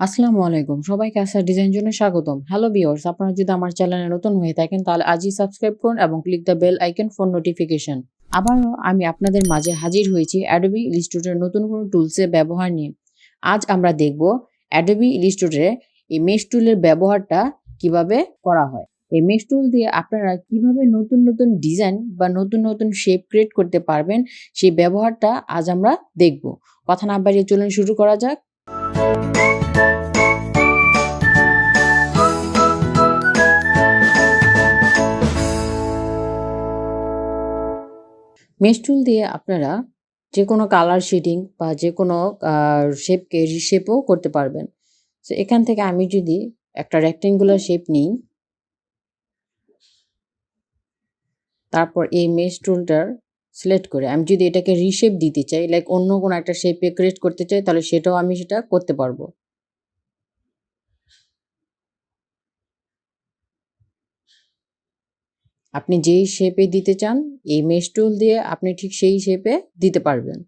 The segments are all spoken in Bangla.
আসসালামু আলাইকুম। সবাইকে আসার ডিজাইন জন্য স্বাগতম। হ্যালো ভিউয়ার্স, আপনারা যদি আমার চ্যানেলে নতুন হয়ে থাকেন তাহলে আজই সাবস্ক্রাইব করুন এবং click the bell icon for notification. আবারও আমি আপনাদের মাঝে হাজির হয়েছি Adobe Illustrator নতুন কোনো টুলসের ব্যবহার নিয়ে। আজ আমরা দেখব Adobe Illustrator এ এই মেশ টুলের ব্যবহারটা কিভাবে করা হয়। এই মেশ টুল দিয়ে আপনারা কিভাবে নতুন নতুন ডিজাইন বা নতুন নতুন শেপ ক্রিয়েট করতে পারবেন সেই ব্যবহারটা আজ আমরা দেখব। কথা না বাড়িয়ে চলুন শুরু করা যাক। মেশ টুল দিয়ে আপনারা যেকোনো কালার শেডিং বা যেকোনো শেপকে রিশেপও করতে পারবেন। সো এখান থেকে আমি যদি একটা রেক্টেঙ্গুলার শেপ নিই, তারপর এই মেশ টুলটার সিলেক্ট করে আমি যদি এটাকে রিশেপ দিতে চাই, লাইক অন্য কোনো একটা শেপে ক্রিয়েট করতে চাই, তাহলে সেটাও আমি সেটা করতে পারবো। আপনি যেই শেপে দিতে চান, এই মেশ টুল দিয়ে আপনি ঠিক সেই শেপে দিতে পারবেন।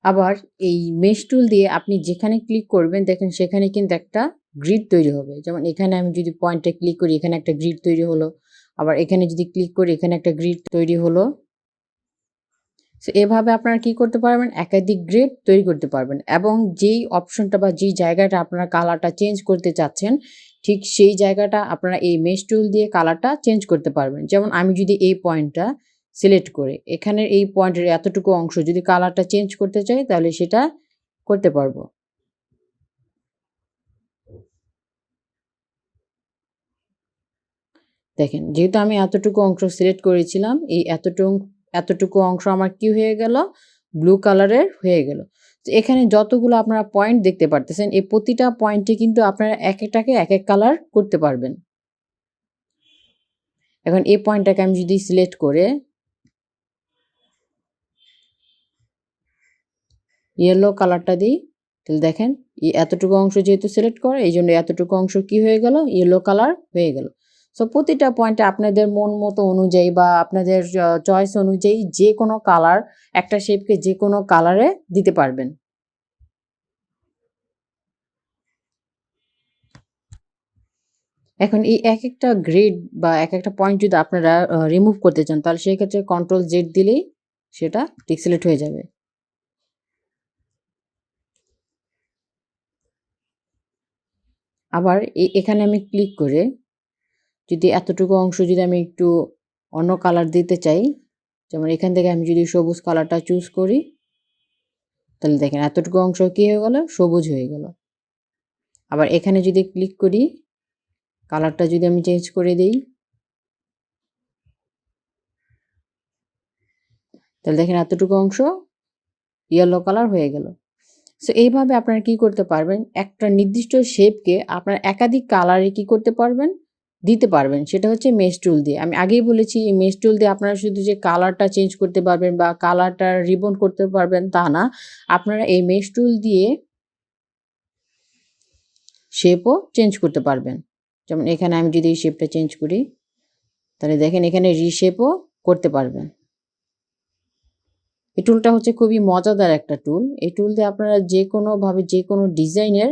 আবার এই মেশ টুল দিয়ে আপনি যেখানে ক্লিক করবেন দেখেন সেখানে কিন্তু একটা গ্রিড তৈরি হবে। যেমন এখানে আমি যদি পয়েন্টে ক্লিক করি এখানে একটা গ্রিড তৈরি হলো। আবার এখানে যদি ক্লিক করি এখানে একটা গ্রিড তৈরি হলো। সো এভাবে আপনারা কি করতে পারবেন? একাধিক গ্রিড তৈরি করতে পারবেন এবং যেই অপশনটা বা যেই জায়গাটা আপনারা কালারটা চেঞ্জ করতে চাচ্ছেন, ঠিক সেই জায়গাটা আপনারা এই মেশ টুল দিয়ে কালারটা চেঞ্জ করতে পারবেন। যেমন আমি যদি এই পয়েন্টটা সিলেক্ট করে এখানের এই পয়েন্টের এতটুকু অংশ যদি কালারটা চেঞ্জ করতে চাই তাহলে সেটা করতে পারবো। দেখেন যেহেতু আমি এতটুকু অংশ সিলেক্ট করেছিলাম, এই এতটুকু অংশ আমার কি হয়ে গেল? ব্লু কালারের হয়ে গেল। তো এখানে যতগুলো আপনারা পয়েন্ট দেখতে পারতেছেন, এই প্রতিটা পয়েন্টে কিন্তু আপনারা একেকটাকে একেক কালার করতে পারবেন। এখন এই পয়েন্টটাকে আমি যদি সিলেক্ট করে ইয়েলো কালারটা দিই, তাহলে দেখেন এতটুকু অংশ যেহেতু সিলেক্ট করা, এইজন্য এতটুকু অংশ কি হয়ে গেল? ইয়েলো কালার হয়ে গেল। সো প্রতিটা পয়েন্টে আপনাদের মন মতো অনুযায়ী বা আপনাদের চয়েস অনুযায়ী যেকোনো কালার, একটা শেপকে যেকোনো কালারে দিতে পারবেন। এখন এই একেকটা গ্রিড বা একেকটা পয়েন্ট যদি আপনারা রিমুভ করতে চান, তাহলে সেক্ষেত্রে কন্ট্রোল জেড দিলেই সেটা সিলেক্ট হয়ে যাবে। আবার এখানে আমি ক্লিক করে যদি এতটুকু অংশ যদি আমি একটু অন্য কালার দিতে চাই, যেমন এখান থেকে আমি যদি সবুজ কালারটা চুজ করি, তাহলে দেখেন এতটুকু অংশ কি হয়ে গেল? সবুজ হয়ে গেল। আবার এখানে যদি ক্লিক করি, কালারটা যদি আমি চেঞ্জ করে দেই, তাহলে দেখেন এতটুকু অংশ ইয়েলো কালার হয়ে গেল। সো এইভাবে আপনারা কি করতে পারবেন? একটা নির্দিষ্ট শেপকে আপনার একাধিক কালারে কি করতে পারবেন? দিতে পারবেন। সেটা হচ্ছে মেশ টুল দিয়ে। আমি আগেই বলেছি এই মেশ টুল দিয়ে আপনারা শুধু যে কালারটা চেঞ্জ করতে পারবেন বা কালারটা রিবন করতে পারবেন তা না। আপনারা এই মেশ টুল দিয়ে শেপও চেঞ্জ করতে পারবেন। যেমন এখানে আমি যদি এই শেপটা চেঞ্জ করি, তাহলে দেখেন এখানে রিশেপও করতে পারবেন। এই টুলটা হচ্ছে খুবই মজাদার একটা টুল। এই টুল দিয়ে আপনারা যেকোনোভাবে যেকোনো ডিজাইনের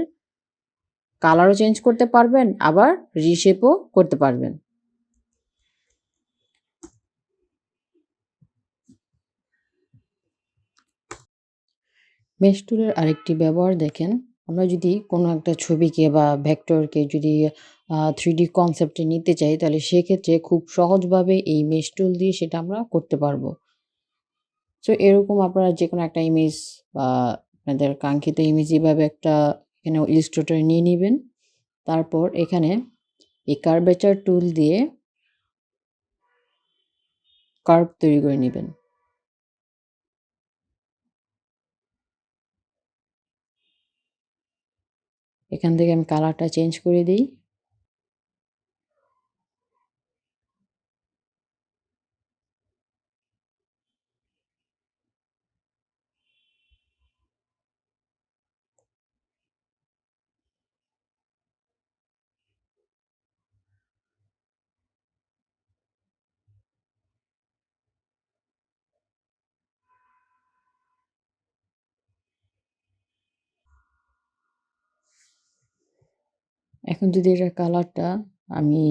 কালারও চেঞ্জ করতে পারবেন, আবার রিশেপও করতে পারবেন। মেশ টুলের আরেকটি ব্যবহার দেখেন, আমরা যদি কোনো একটা ছবিকে বা ভেক্টরকে যদি 3D কনসেপ্টে নিতে চাই, তাহলে সেক্ষেত্রে খুব সহজভাবে এই মেশ টুল দিয়ে সেটা আমরা করতে পারবো। সো এরকম আপনারা যেকোনো একটা ইমেজ বা আপনাদের কাঙ্ক্ষিত ইমেজ এভাবে একটা এখানে ইলাস্ট্রেটরে নিয়ে নিবেন। তারপর এখানে এই কার্ভেচার টুল দিয়ে কার্ভ তৈরি করে নিবেন। এখান থেকে আমি কালারটা চেঞ্জ করে দেই। এখন যদি এটার কালারটা আমি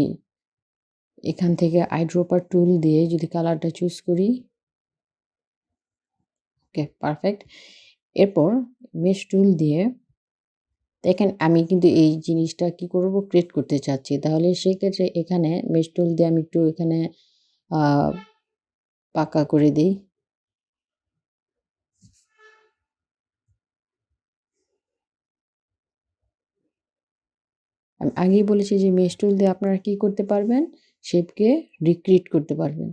এখান থেকে আইড্রপার টুল দিয়ে যদি কালারটা চুজ করি, ওকে পারফেক্ট। এরপর মেশ টুল দিয়ে দেখেন আমি কিন্তু এই জিনিসটা কি করব, ক্রিয়েট করতে চাচ্ছি। তাহলে সেক্ষেত্রে এখানে মেশ টুল দিয়ে আমি একটু এখানে পাকা করে দিই। আমি আগেই বলেছি যে মেশ টুল দিয়ে আপনারা কি করতে পারবেন, শেপকে রিক্রিয়েট করতে পারবেন।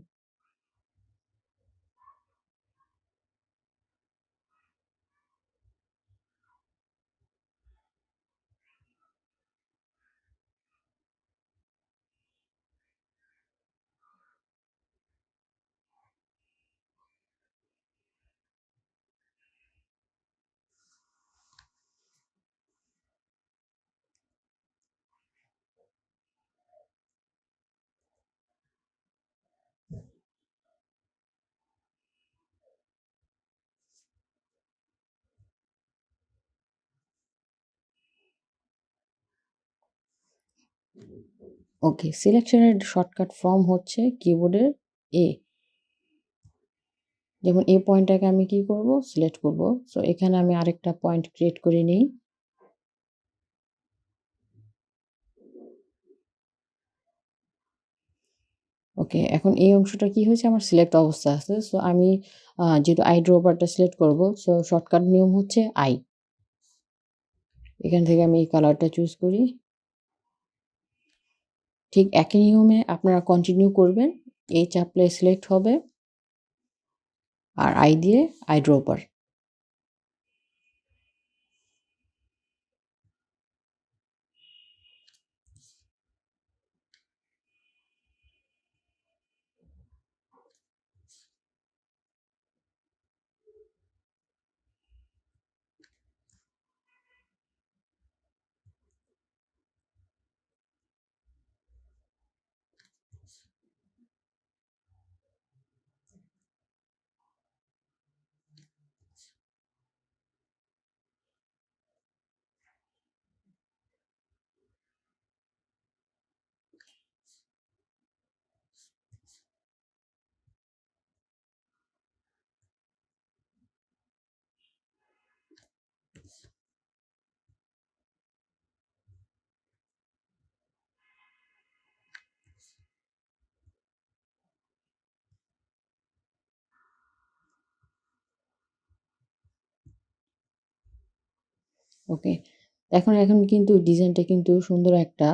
ওকে, সিলেকশনের শর্টকাট ফর্ম হচ্ছে কিবোর্ডের এ। যেমন এই পয়েন্টটাকে আমি কি করব, সিলেক্ট করব। সো এখানে আমি আরেকটা পয়েন্ট ক্রিয়েট করে নিই। ওকে, এখন এই অংশটা কি হয়েছে, আমার সিলেক্ট অবস্থা আছে। সো আমি যেহেতু আই ড্রপারটা সিলেক্ট করব, সো শর্টকাট নিয়ম হচ্ছে আই। এখান থেকে আমি এই কালারটা চুজ করি। ঠিক একই নিয়মে আপনারা কন্টিনিউ করবেন। এই চাপলে সিলেক্ট হবে আর আই দিয়ে আই ড্রপার। ওকে, এখন কিন্তু ডিজাইনটা কিন্তু সুন্দর একটা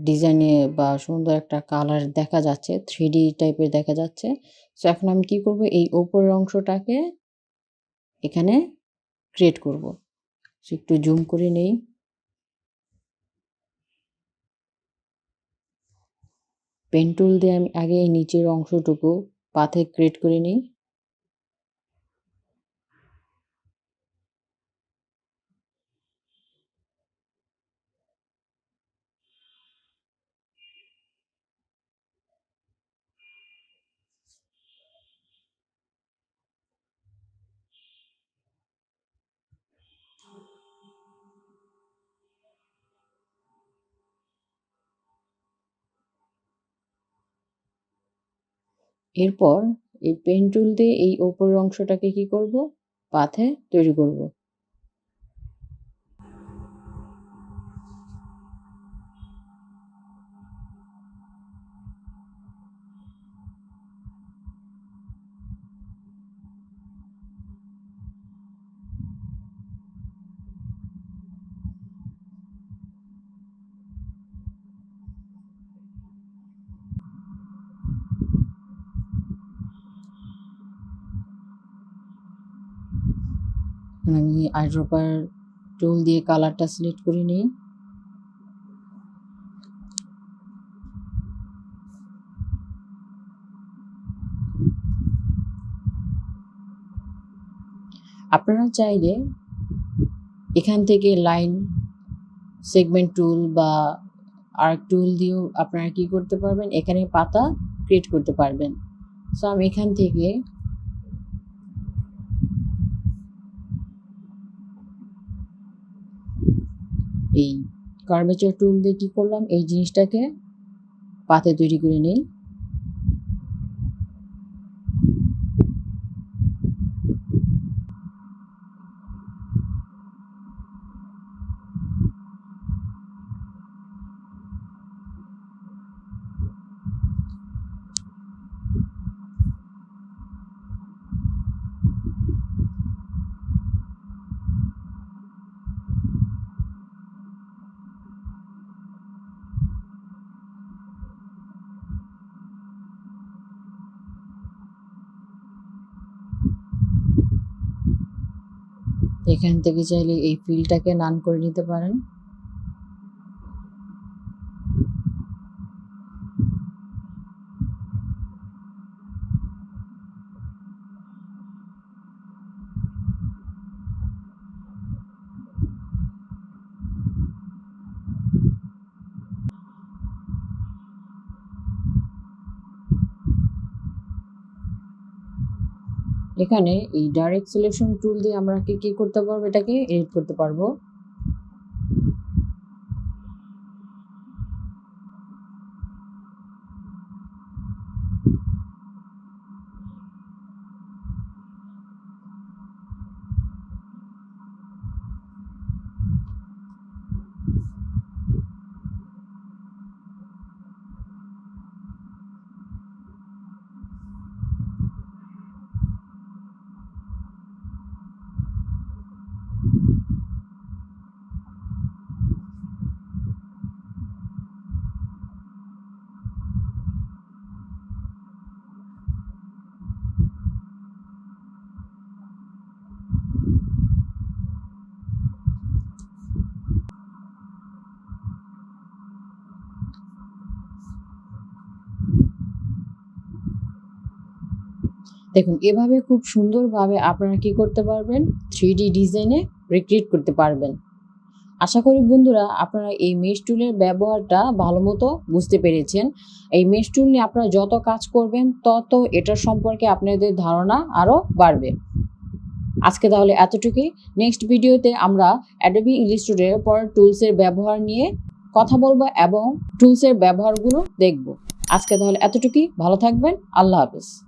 ডিজাইনে বা সুন্দর একটা কালার দেখা যাচ্ছে, 3D টাইপের দেখা যাচ্ছে। সো এখন আমি কি করব, এই উপরের অংশটাকে এখানে ক্রিয়েট করব। সো একটু জুম করে নেই। পেন টুল দিয়ে আমি আগে এই নিচের অংশটুকু পাথে ক্রিয়েট করে নিই। এরপর এই পেন টুল দিয়ে এই উপরের অংশটাকে কি করব, পাথে তৈরি করব। আমি আইড্রপার টুল দিয়ে কালারটা সিলেক্ট করে নিই। আপনারা চাইলে এখান থেকে লাইন সেগমেন্ট টুল বা আর্ক টুল দিয়েও আপনারা কি করতে পারবেন, এখানে পাতা ক্রিয়েট করতে পারবেন। সো আমি এখান থেকে এই কার্ভেচার টুল দিয়ে কি করলাম, এই জিনিসটাকে পাতে তৈরি করে নিই। এখান থেকে চাইলে এই ফিলটাকে নান করে নিতে পারেন। এখানে এই ডাইরেক্ট সিলেকশন টুল দিয়ে আমরা কি করতে পারবো, এটাকে এডিট করতে পারবো। দেখুন এভাবে খুব সুন্দরভাবে আপনারা কি করতে পারবেন, 3D ডিজাইনে রিক্রিয়েট করতে পারবেন। আশা করি বন্ধুরা আপনারা এই মেশ টুলের ব্যবহারটা ভালো মতো বুঝতে পেরেছেন। এই মেশ টুল নিয়ে আপনারা যত কাজ করবেন তত এটার সম্পর্কে আপনাদের ধারণা আরও বাড়বে। আজকে তাহলে এতটুকুই। নেক্সট ভিডিওতে আমরা অ্যাডোবি ইলাস্ট্রেটরের পরের টুলসের ব্যবহার নিয়ে কথা বলবো এবং টুলসের ব্যবহারগুলো দেখব। আজকে তাহলে এতটুকুই, ভালো থাকবেন, আল্লাহ হাফেজ।